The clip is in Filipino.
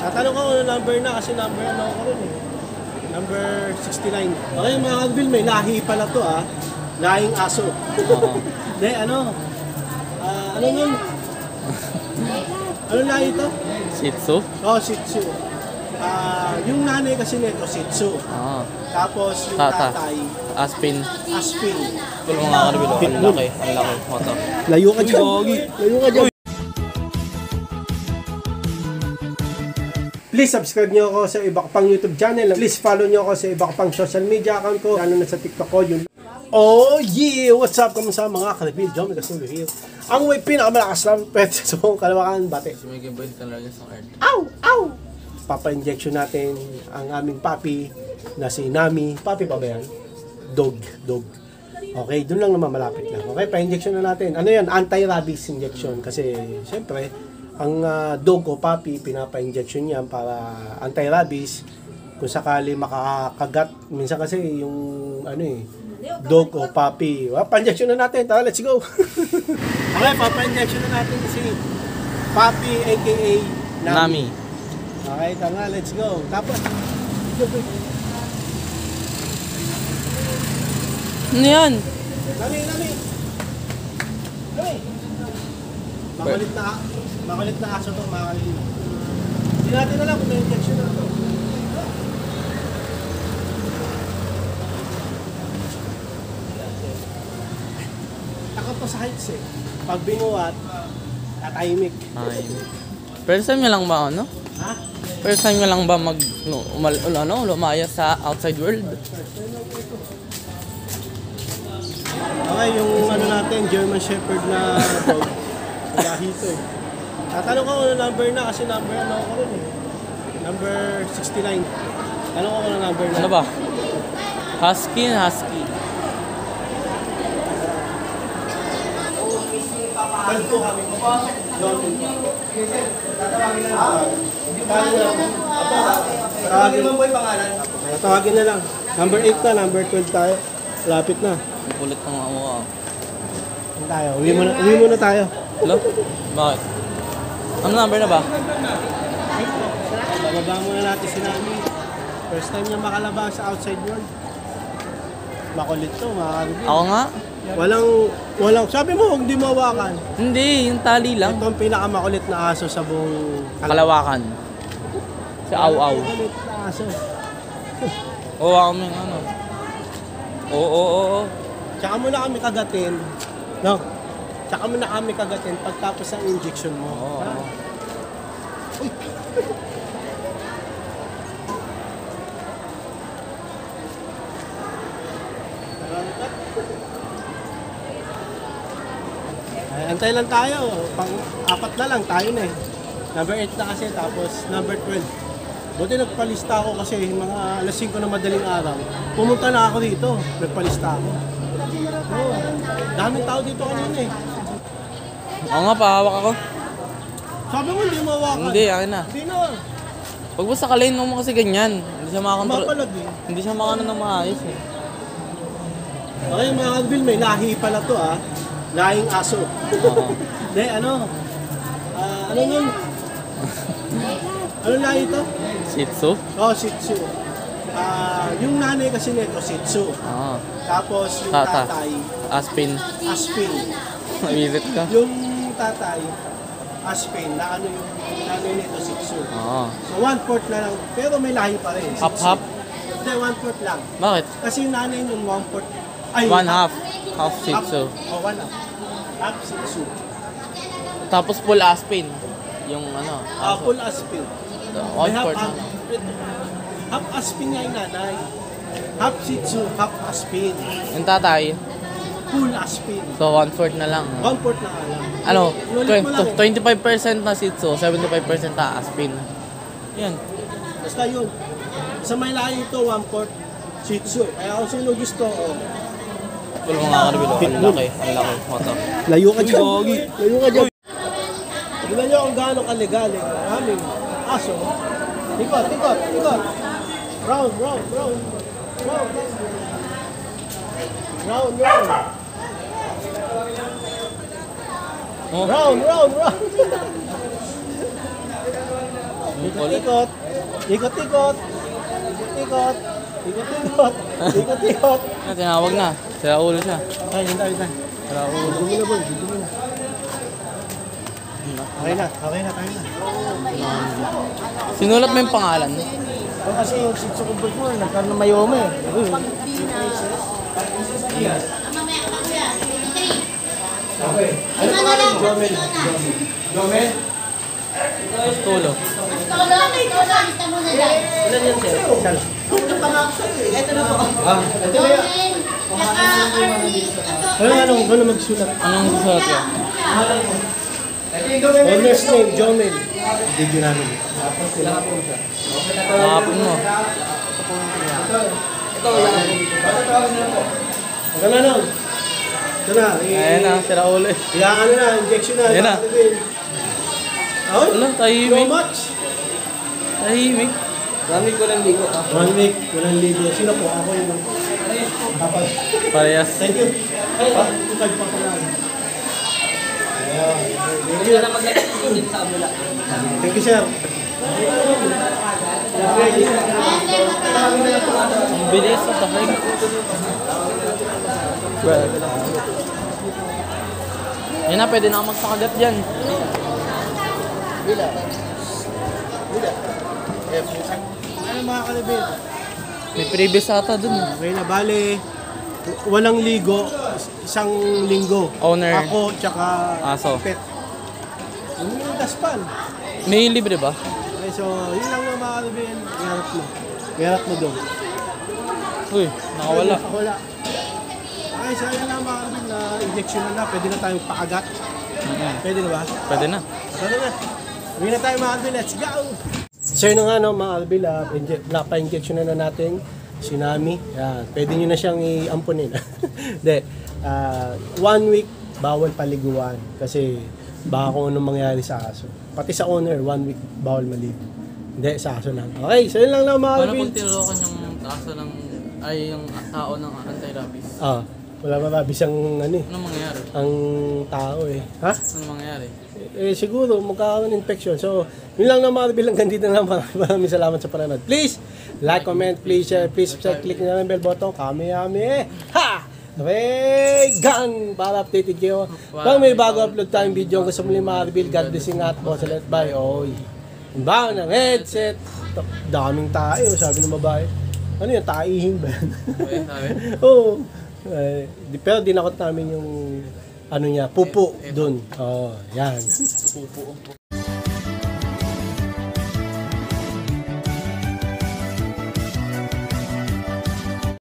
Tatanong ko kung number na kasi number ano ako rin eh. Number 69. Okay mga kagbil, may lahi pala to ah. Lahing aso. Hindi, ano? Ano nun? Ano lahi ito? Shih Tzu? Oh, Shih Tzu. Yung nanay kasi nito, Shih Tzu. Tapos yung tatay, Aspin. Aspin. Tulong mga karbilo. Ang laki. Ang laki. Mata. Layo ka dyan. Layo ka dyan. Please subscribe nyo ako sa iba pang YouTube channel. Please follow nyo ako sa iba pang social media account ko. Lalo na sa TikTok ko. Yung... Oh yeah! What's up? Kamusta mga kanabil? John Megasulo here. Ang may pinakamalakas lang pet sa buong Kalawakan Bate. Si Mega Boy talaga sa card. Ow! Ow! Papa-injection natin ang aming papi na si Nami. Papi pa ba yan? Dog. Okay, doon lang naman malapit lang. Okay, pa-injection na natin. Ano yan? Anti-rabies injection. Kasi, syempre, ang dog o papi, pinapa-injection yan para anti-rabies. Kung sakali makakagat, minsan kasi yung ano dog o papi. Pa-injection na natin. Tara, let's go. Okay, papa-injection na natin si Papi aka Nami. Okay, tara, let's go. Tapos, Ano yan? Nami. Makulit na aso to, makakalili. Hindi natin alam kung may injection na to. Takot to sa heights eh. Pag binuhat, tatahimik. First time nyo lang ba ano? Ha? First time nyo lang ba lumaya sa outside world? Okay, yung ano natin, German Shepherd na dog. Lahito eh. Tatanong ko kung number na kasi number ano ako rin eh. Number 69. Tanong ko kung number na. Ano ba? Husky. Palto kami. Tatawagin na lang. Number 8 na, number 12 tayo. Lapit na. Ang kulit ng mukha. Tayo. Uwi muna tayo. Hello? Bakit? Ano number na ba? Bababa muna natin si Nami. First time niya makalabas sa outside world. Makulit to, makakagubin. Ako nga? Walang, sabi mo, huwag di mawakan. Hindi, yung tali lang. Ito ang pinakamakulit na aso sa buong Kalawakan. Sa Aw-Aw. Makulit na aso. Oo, kami ano. Oo. Tsaka mo na kami kagatin. No? Tsaka mo na kami kagatin pagtapos ng injection mo. Oo. Uy! Ay, antay lang tayo. Pang-apat na lang tayo na eh. Number 8 na kasi, tapos number 12. Buti nagpalista ako kasi mga alas 5 na madaling araw. Pumunta na ako dito. Nagpalista ako. Oo. Daming tao dito kanina eh. Oo nga, pahawak ako. Sabi mo hindi mo hawakan. Hindi, akin na. Hindi na. Pag basta kalain mo kasi ganyan. Hindi siya makakontrol. Mapalag eh. Hindi siya makano ng maayos eh. Okay mga kagbil, may lahi pala to ah. Lahing aso. Hindi, ano? Ano nun? Ano lahi ito? Shih Tzu? Oh, Shih Tzu. Yung nanay kasi nito, Shih Tzu. Tapos yung tatay, Aspin. Aspin. Nabisit ka? Yung tatay, Aspin, na ano yung nanay nito, Shih Tzu. So 1/4 na lang, pero may lahi pa rin. Shih Tzu. Half? Hindi, 1/4 lang. Bakit? Kasi yung nanay yung 1/4. Ay, Half. Half Shih Tzu. Oh, 1/2. Half Shih Tzu. Tapos full Aspin. Yung ano. Full Aspin. May 1/4 na. half Aspin nga yung nanay. Half Shih Tzu, half Aspin. Yung tatay. Full Aspin. So 1/4 na lang. 1/4 na nga lang. Ano? Inulit mo lang eh. 25% na Shih Tzu, 75% na Aspin. Yan. Basta yun. Sa may lahi ito, 1/4 Shih Tzu. Kaya kung sino gusto, Tulong mga karbilo. Ang laki. Mata. layo ka dyan. Layo ka dyan. Tignan nyo kung gaano kalegal eh. Aming aso. Ikot. Round. Oh. Round. Ikot-ikot. Ikot-ikot. Ikot-ikot. Ikot-ikot. Ikot-ikot. Tinawag na. Sira ulo siya. Ay, hintay. Sira ulo. Dito muna, boy. Dito muna. Okay na. Okay na. Tayo na. Sinulat mo yung pangalan. Kasi yung sitso ko before, nagkaroon ng mayoma eh. Okay. Ano pangalan? Jomel. Jomel? Tulo. Ilan yan, sir? Ito na po. Ah, ito na yan. Ano magsulat? Anong susulat ka? Owner's name, Jomel. Video namin. Nakapon mo. Ito na nun. Ito na. Ayan na, sira ulo eh. Ano na, injection na. Ayan na. Ay, Wala, so tahimik. much. Tahimik. 1 week walang ligo. 1 week, walang ligo. Sino po? Ako yung kapag. Parehas. Thank you. Ay, tukad pa pala. Ayan. Thank you. Thank you, sir. Ang bilis sa tahig. Yan na, pwede na ako magsakagat dyan. Ano mga kalibin? May previous ata dun. Okay na, bale, walang ligo, isang linggo. Owner. Ako, tsaka Aso. pet. Ano yung daspan? May libre ba? Okay, so, yun lang yung mga kalibin. Iharap mo. Iharap mo doon. Uy, nakawala. Wala. Okay, so yun lang mga kalibin na injection na. Pwede na tayong pakagat. Pwede na ba? Pwede na. Tara na. Uwi na tayo mga kalibin. Let's go! So yun na nga no, mga kalibin, napa-injection na natin si Nami. Yan. Pwede nyo na siyang i-ampunin. Hindi. 1 week, bawal paliguan. Kasi baka kung anong mangyari sa aso. Pati sa owner, 1 week, bawal maligo. Hindi, sa aso lang. Okay, so yun lang mga Paano kalibin. kung tinulokan yung aso ng, ay yung tao ng anti-rabies? Wala mababis ang ano eh. Anong mangyayari? Ang tao eh. Ha? Anong mangyayari? Siguro magkakaroon ng infection. So, yun lang naman bilang ganito na lang. Maraming salamat sa panonood. Please, like, comment, please share, please click na ng bell button. Kami. Ha! Okay, gun! Para updated kayo. Pag may bago upload tayong video, gusto mo mga reveal, God blessing at po sa let by. Oy. Ba ng headset. Daming tayo, sabi ng babae. Ano yun, taihin ba yan? Okay, sabi? Oo. Pero dinakot namin yung ano niya, pupo doon. Oh, yan. Pupo.